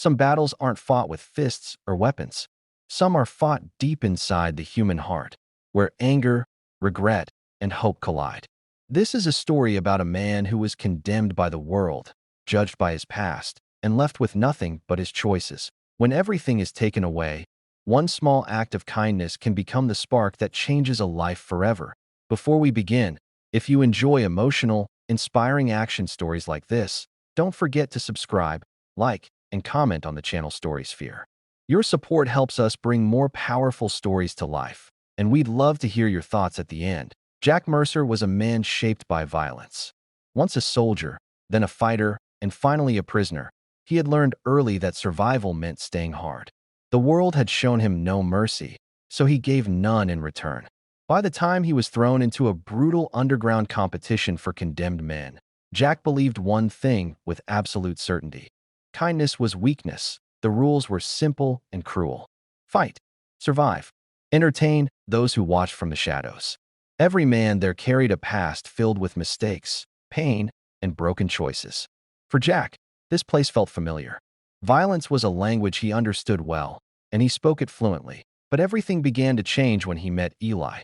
Some battles aren't fought with fists or weapons. Some are fought deep inside the human heart, where anger, regret, and hope collide. This is a story about a man who was condemned by the world, judged by his past, and left with nothing but his choices. When everything is taken away, one small act of kindness can become the spark that changes a life forever. Before we begin, if you enjoy emotional, inspiring action stories like this, don't forget to subscribe, like, and comment on the channel Storysphere. Your support helps us bring more powerful stories to life, and we'd love to hear your thoughts at the end. Jack Mercer was a man shaped by violence. Once a soldier, then a fighter, and finally a prisoner, he had learned early that survival meant staying hard. The world had shown him no mercy, so he gave none in return. By the time he was thrown into a brutal underground competition for condemned men, Jack believed one thing with absolute certainty. Kindness was weakness. The rules were simple and cruel. Fight. Survive. Entertain those who watched from the shadows. Every man there carried a past filled with mistakes, pain, and broken choices. For Jack, this place felt familiar. Violence was a language he understood well, and he spoke it fluently. But everything began to change when he met Eli.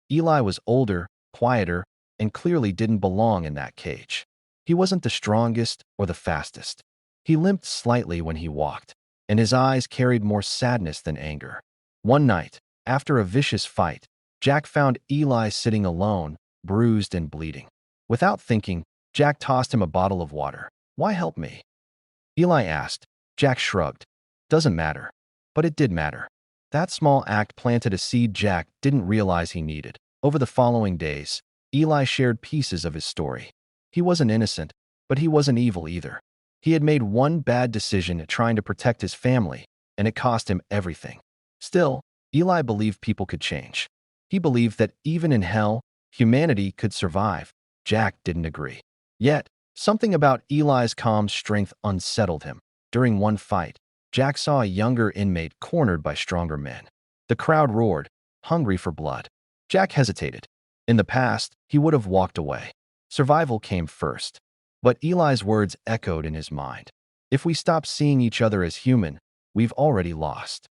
Eli was older, quieter, and clearly didn't belong in that cage. He wasn't the strongest or the fastest. He limped slightly when he walked, and his eyes carried more sadness than anger. One night, after a vicious fight, Jack found Eli sitting alone, bruised and bleeding. Without thinking, Jack tossed him a bottle of water. "Why help me?" Eli asked. Jack shrugged. "Doesn't matter." But it did matter. That small act planted a seed Jack didn't realize he needed. Over the following days, Eli shared pieces of his story. He wasn't innocent, but he wasn't evil either. He had made one bad decision at trying to protect his family, and it cost him everything. Still, Eli believed people could change. He believed that even in hell, humanity could survive. Jack didn't agree. Yet, something about Eli's calm strength unsettled him. During one fight, Jack saw a younger inmate cornered by stronger men. The crowd roared, hungry for blood. Jack hesitated. In the past, he would have walked away. Survival came first. But Eli's words echoed in his mind. If we stop seeing each other as human, we've already lost.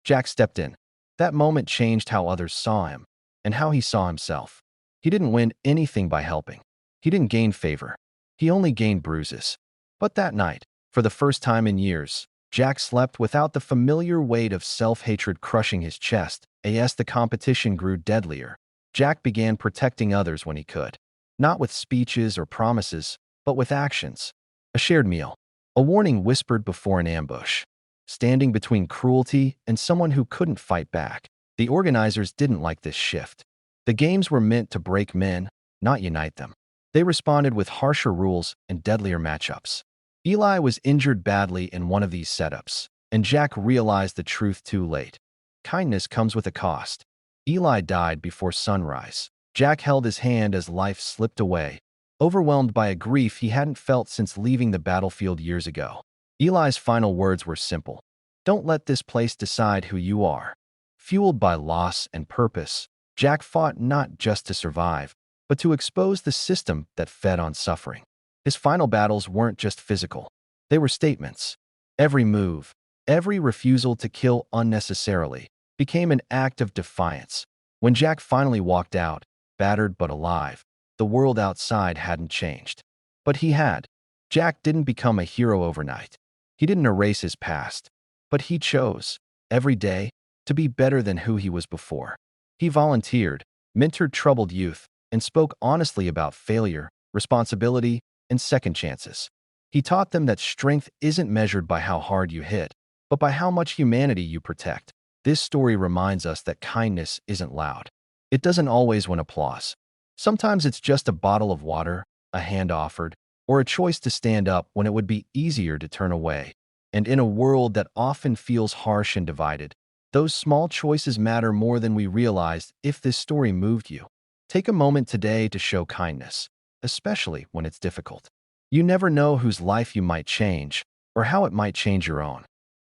Jack stepped in. That moment changed how others saw him, and how he saw himself. He didn't win anything by helping. He didn't gain favor. He only gained bruises. But that night, for the first time in years, Jack slept without the familiar weight of self-hatred crushing his chest. As the competition grew deadlier, Jack began protecting others when he could. Not with speeches or promises, but with actions. A shared meal. A warning whispered before an ambush. Standing between cruelty and someone who couldn't fight back. The organizers didn't like this shift. The games were meant to break men, not unite them. They responded with harsher rules and deadlier matchups. Eli was injured badly in one of these setups, and Jack realized the truth too late. Kindness comes with a cost. Eli died before sunrise. Jack held his hand as life slipped away, overwhelmed by a grief he hadn't felt since leaving the battlefield years ago. Eli's final words were simple. "Don't let this place decide who you are." Fueled by loss and purpose, Jack fought not just to survive, but to expose the system that fed on suffering. His final battles weren't just physical. They were statements. Every move, every refusal to kill unnecessarily, became an act of defiance. When Jack finally walked out, battered but alive, the world outside hadn't changed. But he had. Jack didn't become a hero overnight. He didn't erase his past, but he chose, every day, to be better than who he was before. He volunteered, mentored troubled youth, and spoke honestly about failure, responsibility, and second chances. He taught them that strength isn't measured by how hard you hit, but by how much humanity you protect. This story reminds us that kindness isn't loud. It doesn't always win applause. Sometimes it's just a bottle of water, a hand offered, or a choice to stand up when it would be easier to turn away. And in a world that often feels harsh and divided, those small choices matter more than we realize. If this story moved you, take a moment today to show kindness, especially when it's difficult. You never know whose life you might change, or how it might change your own.